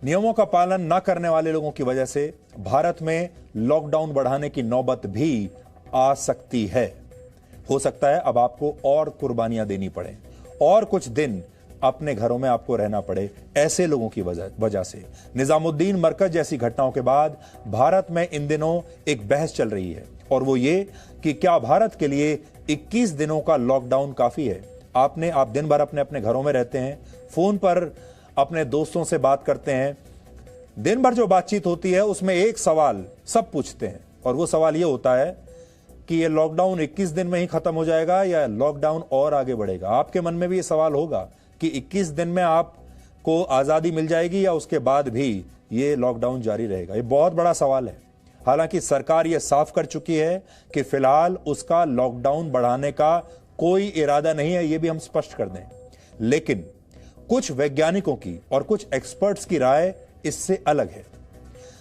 नियमों का पालन न करने वाले लोगों की वजह से भारत में लॉकडाउन बढ़ाने की नौबत भी आ सकती है। हो सकता है अब आपको और कुर्बानियां देनी पड़े और कुछ दिन अपने घरों में आपको रहना पड़े ऐसे लोगों की वजह से। निजामुद्दीन मरकज जैसी घटनाओं के बाद भारत में इन दिनों एक बहस चल रही है और वो ये कि क्या भारत के लिए 21 दिनों का लॉकडाउन काफी है। आप दिन भर अपने अपने घरों में रहते हैं, फोन पर अपने दोस्तों से बात करते हैं, दिन भर जो बातचीत होती है उसमें एक सवाल सब पूछते हैं और वो सवाल ये होता है कि ये लॉकडाउन 21 दिन में ही खत्म हो जाएगा या लॉकडाउन और आगे बढ़ेगा। आपके मन में भी ये सवाल होगा कि 21 दिन में आपको आजादी मिल जाएगी या उसके बाद भी ये लॉकडाउन जारी रहेगा। ये बहुत बड़ा सवाल है। हालांकि सरकार ये साफ कर चुकी है कि फिलहाल उसका लॉकडाउन बढ़ाने का कोई इरादा नहीं है, ये भी हम स्पष्ट कर दें। लेकिन कुछ वैज्ञानिकों की और कुछ एक्सपर्ट्स की राय इससे अलग है।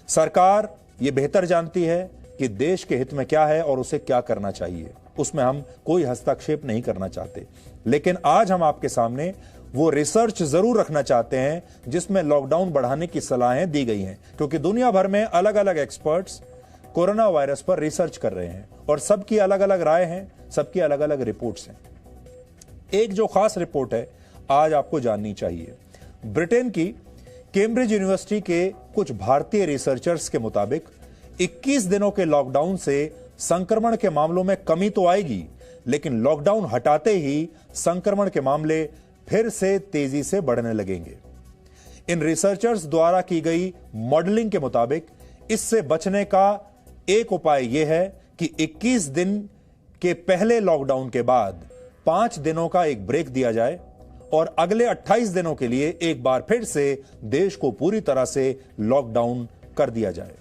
सरकार ये बेहतर जानती है कि देश के हित में क्या है और उसे क्या करना चाहिए, उसमें हम कोई हस्तक्षेप नहीं करना चाहते। लेकिन आज हम आपके सामने वो रिसर्च जरूर रखना चाहते हैं जिसमें लॉकडाउन बढ़ाने की सलाहें दी गई हैं, क्योंकि दुनिया भर में अलग अलग एक्सपर्ट्स कोरोना वायरस पर रिसर्च कर रहे हैं और सबकी अलग अलग राय हैं, सबकी अलग अलग रिपोर्ट्स हैं। एक जो खास रिपोर्ट है आज आपको जाननी चाहिए। ब्रिटेन की कैम्ब्रिज यूनिवर्सिटी के कुछ भारतीय रिसर्चर्स के मुताबिक 21 दिनों के लॉकडाउन से संक्रमण के मामलों में कमी तो आएगी, लेकिन लॉकडाउन हटाते ही संक्रमण के मामले फिर से तेजी से बढ़ने लगेंगे। इन रिसर्चर्स द्वारा की गई मॉडलिंग के मुताबिक इससे बचने का एक उपाय यह है कि 21 दिन के पहले लॉकडाउन के बाद 5 दिनों का एक ब्रेक दिया जाए और अगले 28 दिनों के लिए एक बार फिर से देश को पूरी तरह से लॉकडाउन कर दिया जाए।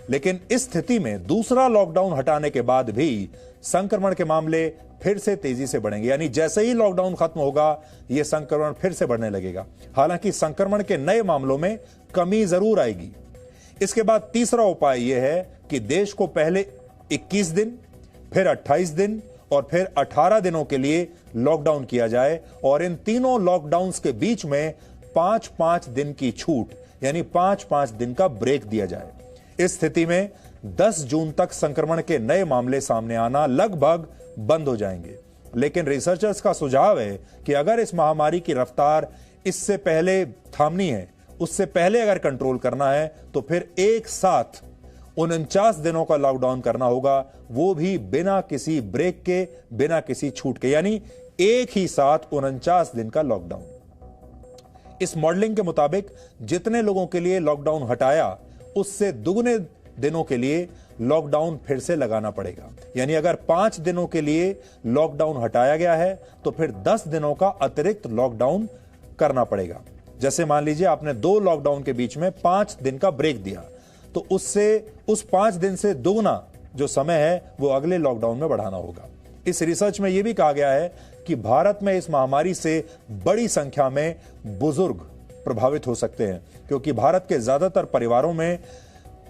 लेकिन इस स्थिति में दूसरा लॉकडाउन हटाने के बाद भी संक्रमण के मामले फिर से तेजी से बढ़ेंगे, यानी जैसे ही लॉकडाउन खत्म होगा यह संक्रमण फिर से बढ़ने लगेगा। हालांकि संक्रमण के नए मामलों में कमी जरूर आएगी। इसके बाद तीसरा उपाय यह है कि देश को पहले 21 दिन, फिर 28 दिन और फिर 18 दिनों के लिए लॉकडाउन किया जाए और इन तीनों लॉकडाउन्स के बीच में 5-5 दिन की छूट, यानी 5-5 दिन का ब्रेक दिया जाए। इस स्थिति में 10 जून तक संक्रमण के नए मामले सामने आना लगभग बंद हो जाएंगे। लेकिन रिसर्चर्स का सुझाव है कि अगर इस महामारी की रफ्तार इससे पहले थामनी है, उससे पहले अगर कंट्रोल करना है, तो फिर एक साथ 49 दिनों का लॉकडाउन करना होगा, वो भी बिना किसी ब्रेक के, बिना किसी छूट के, यानी एक ही साथ 49 दिन का लॉकडाउन। इस मॉडलिंग के मुताबिक जितने लोगों के लिए लॉकडाउन हटाया उससे दुगने दिनों के लिए लॉकडाउन फिर से लगाना पड़ेगा। यानी अगर 5 दिनों के लिए लॉकडाउन हटाया गया है तो फिर 10 दिनों का अतिरिक्त लॉकडाउन करना पड़ेगा। जैसे मान लीजिए आपने 2 लॉकडाउन के बीच में 5 दिन का ब्रेक दिया, तो उस 5 दिन से दोगुना जो समय है वो अगले लॉकडाउन में बढ़ाना होगा। इस रिसर्च में यह भी कहा गया है कि भारत में इस महामारी से बड़ी संख्या में बुजुर्ग प्रभावित हो सकते हैं, क्योंकि भारत के ज्यादातर परिवारों में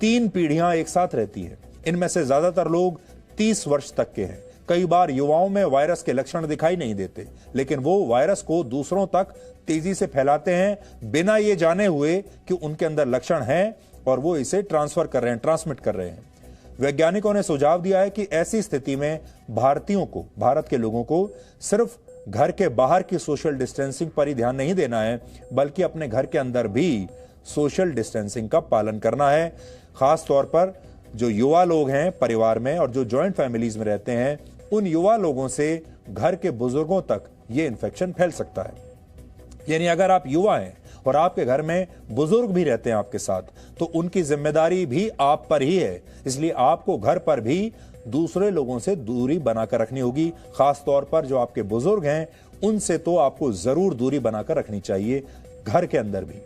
3 पीढ़ियां एक साथ रहती हैं। इनमें से ज्यादातर लोग 30 वर्ष तक के हैं। कई बार युवाओं में वायरस के लक्षण दिखाई नहीं देते, लेकिन वो वायरस को दूसरों तक तेजी से फैलाते हैं बिना ये जाने हुए कि उनके अंदर लक्षण हैं और वो इसे ट्रांसफर कर रहे हैं, ट्रांसमिट कर रहे हैं। वैज्ञानिकों ने सुझाव दिया है कि ऐसी स्थिति में भारत के लोगों को सिर्फ घर के बाहर की सोशल डिस्टेंसिंग पर ही ध्यान नहीं देना है, बल्कि अपने घर के अंदर भी सोशल डिस्टेंसिंग का पालन करना है। खास तौर पर जो युवा लोग हैं परिवार में और जो जॉइंट फैमिलीज में रहते हैं, उन युवा लोगों से घर के बुजुर्गों तक ये इन्फेक्शन फैल सकता है। यानी अगर आप युवा हैं और आपके घर में बुजुर्ग भी रहते हैं आपके साथ, तो उनकी जिम्मेदारी भी आप पर ही है। इसलिए आपको घर पर भी दूसरे लोगों से दूरी बनाकर रखनी होगी। खास तौर पर जो आपके बुजुर्ग हैं उनसे तो आपको जरूर दूरी बनाकर रखनी चाहिए, घर के अंदर भी।